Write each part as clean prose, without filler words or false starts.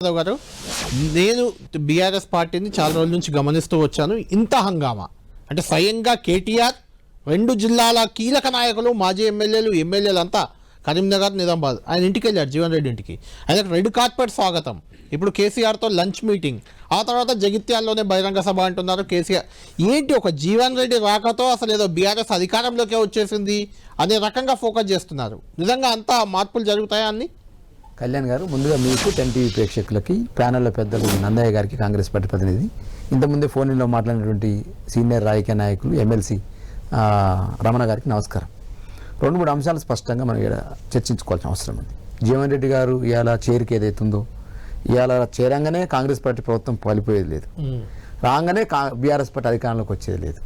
యాదవ్ గారు, నేను బీఆర్ఎస్ పార్టీని చాలా రోజుల నుంచి గమనిస్తూ వచ్చాను. ఇంత హంగామా అంటే స్వయంగా కేటీఆర్, 2 జిల్లాల కీలక నాయకులు, మాజీ ఎమ్మెల్యేలు అంతా కరీంనగర్, నిజామాబాద్ ఆయన ఇంటికి వెళ్ళారు, జీవన్ రెడ్డి ఇంటికి. ఆయనకు రెడ్ కార్పెట్ స్వాగతం. ఇప్పుడు కేసీఆర్తో లంచ్ మీటింగ్, ఆ తర్వాత జగిత్యాల్లోనే బహిరంగ సభ అంటున్నారు కేసీఆర్. ఏంటి ఒక జీవన్ రెడ్డి రాకతో అసలు ఏదో బీఆర్ఎస్ అధికారంలోకే వచ్చేసింది అనే రకంగా ఫోకస్ చేస్తున్నారు. నిజంగా అంతా మార్పులు జరుగుతాయా అన్ని? కళ్యాణ్ గారు, ముందుగా మీకు 10 టీవీ ప్రేక్షకులకి, ప్యానెల్లో పెద్దలు నందయ్య గారికి, కాంగ్రెస్ పార్టీ ప్రతినిధి, ఇంతకుముందే ఫోన్లో మాట్లాడినటువంటి సీనియర్ రాజకీయ నాయకులు ఎమ్మెల్సీ రమణ గారికి నమస్కారం. 2-3 అంశాలు స్పష్టంగా మనం ఇక్కడ చర్చించుకోవాల్సిన అవసరం ఉంది. జీవన్ రెడ్డి గారు ఇవాళ చేరిక ఏదైతుందో, ఇవాళ చేరంగానే కాంగ్రెస్ పార్టీ ప్రభుత్వం పలిపోయేది లేదు, రాగానే బీఆర్ఎస్ పార్టీ అధికారంలోకి వచ్చేది లేదు.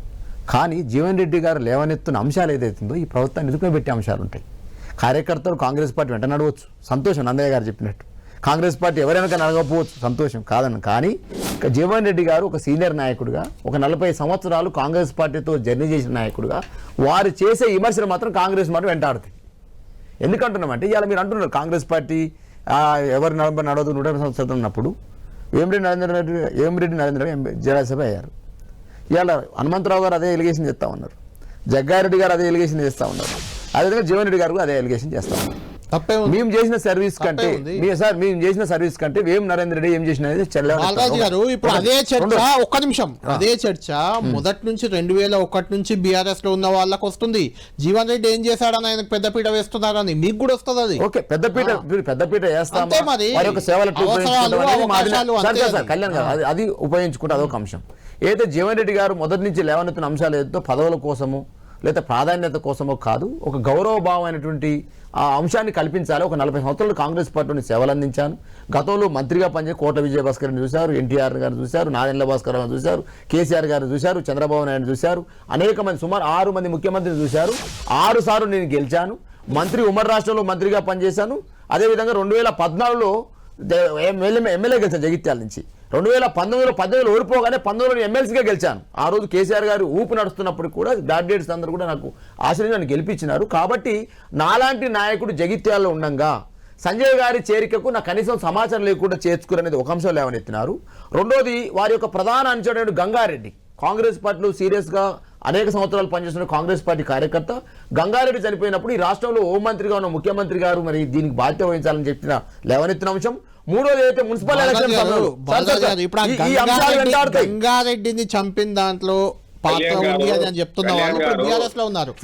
కానీ జీవన్ రెడ్డి గారు లేవనెత్తున్న అంశాలు ఏదైతుందో ఈ ప్రభుత్వాన్ని ఎదుర్కొని పెట్టే అంశాలు ఉంటాయి. కార్యకర్తలు కాంగ్రెస్ పార్టీ వెంట నడవచ్చు, సంతోషం. నందయ్య గారు చెప్పినట్టు కాంగ్రెస్ పార్టీ ఎవరైనా నడగకపోవచ్చు, సంతోషం కాదని. కానీ జీవన్ రెడ్డి గారు ఒక సీనియర్ నాయకుడిగా, ఒక 40 సంవత్సరాలు కాంగ్రెస్ పార్టీతో జర్నీ చేసిన నాయకుడిగా, వారు చేసే విమర్శలు మాత్రం కాంగ్రెస్ మాట వెంటాడుతాయి. ఎందుకంటున్నామంటే ఇవాళ మీరు అంటున్నారు కాంగ్రెస్ పార్టీ ఎవరు నడవదు 150 సంవత్సరాలు ఉన్నప్పుడు వేమిరెడ్డి నరేంద్ర జిల్లాసభ అయ్యారు. ఇవాళ హనుమంతరావు గారు అదే ఎలిగేషన్ చేస్తూ ఉన్నారు, జగ్గారెడ్డి గారు అదే ఎలిగేషన్ చేస్తూ ఉన్నారు, అదేవిధంగా జీవన్ రెడ్డి గారు అదే ఎలిగేషన్ చేస్తా ఉన్నారు. మేము చేసిన సర్వీస్ కంటే వేం నరేంద్ర రెడ్డి ఏం చేసిన ఇప్పుడు అదే చర్చ. ఒక్క నిమిషం, అదే చర్చ మొదటి నుంచి 2001 నుంచి బీఆర్ఎస్ లో ఉన్న వాళ్ళకి వస్తుంది. జీవన్ రెడ్డి ఏం చేశాడని ఆయనకు పెద్దపీట వేస్తున్నారని మీకు కూడా వస్తుంది. అది ఓకే, పెద్దపీట వేస్తాం, కళ్యాణ్ గారు అది ఉపయోగించుకుంటే అదొక అంశం. ఏదైతే జీవన్ రెడ్డి గారు మొదటి నుంచి లేవనెత్తిన అంశాలు ఏదో పదవుల కోసమో లేదా ప్రాధాన్యత కోసమో కాదు, ఒక గౌరవభావమైనటువంటి ఆ అంశాన్ని కల్పించాలి. ఒక 40 సంవత్సరాలు కాంగ్రెస్ పార్టీని సేవలు అందించాను. గతంలో మంత్రిగా పనిచేసి కోట్ల విజయభాస్కర్ని చూశారు, ఎన్టీఆర్ గారిని చూశారు, నాదెండ్ల భాస్కర్ గారిని చూశారు, కేసీఆర్ గారిని చూశారు, చంద్రబాబు నాయుడు చూశారు, అనేక మంది, సుమారు 6 మంది ముఖ్యమంత్రిని చూశారు. 6 సార్లు నేను గెలిచాను. మంత్రి ఉమ్మడి రాష్ట్రంలో మంత్రిగా పనిచేశాను. అదేవిధంగా 2014లో ఎమ్మెల్యే గెలిచాను జగిత్యాల నుంచి. 2019లో ఓడిపోగానే 19లో ఎమ్మెల్సీగా గెలిచాను. ఆ రోజు కేసీఆర్ గారు ఊపు నడుస్తున్నప్పుడు కూడా గ్రాడ్యుయేట్స్ అందరూ కూడా నాకు ఆశ్రయించి నన్ను గెలిపించినారు. కాబట్టి నాలాంటి నాయకుడు జగిత్యాలలో ఉండగా సంజయ్ గారి చేరికకు నాకు కనీసం సమాచారం లేకుండా చేర్చుకునేది ఒక అంశం లేవనెత్తినారు. రెండోది, వారి యొక్క ప్రధాన అంచనా గంగారెడ్డి, కాంగ్రెస్ పార్టీలో సీరియస్గా అనేక సంవత్సరాలు పనిచేస్తున్న కాంగ్రెస్ పార్టీ కార్యకర్త. గంగారెడ్డి చనిపోయినప్పుడు ఈ రాష్ట్రంలో హోంమంత్రిగా ఉన్న ముఖ్యమంత్రి గారు మరి దీనికి బాధ్యత వహించాలని చెప్పిన లేవనెత్తిన అంశం. మూడోది అయితే మున్సిపల్ గంగారెడ్డిని చంపిన దాంట్లో పాత్ర ఉంది అని చెప్తున్న వాళ్ళు బీఆర్ఎస్ లో ఉన్నారు.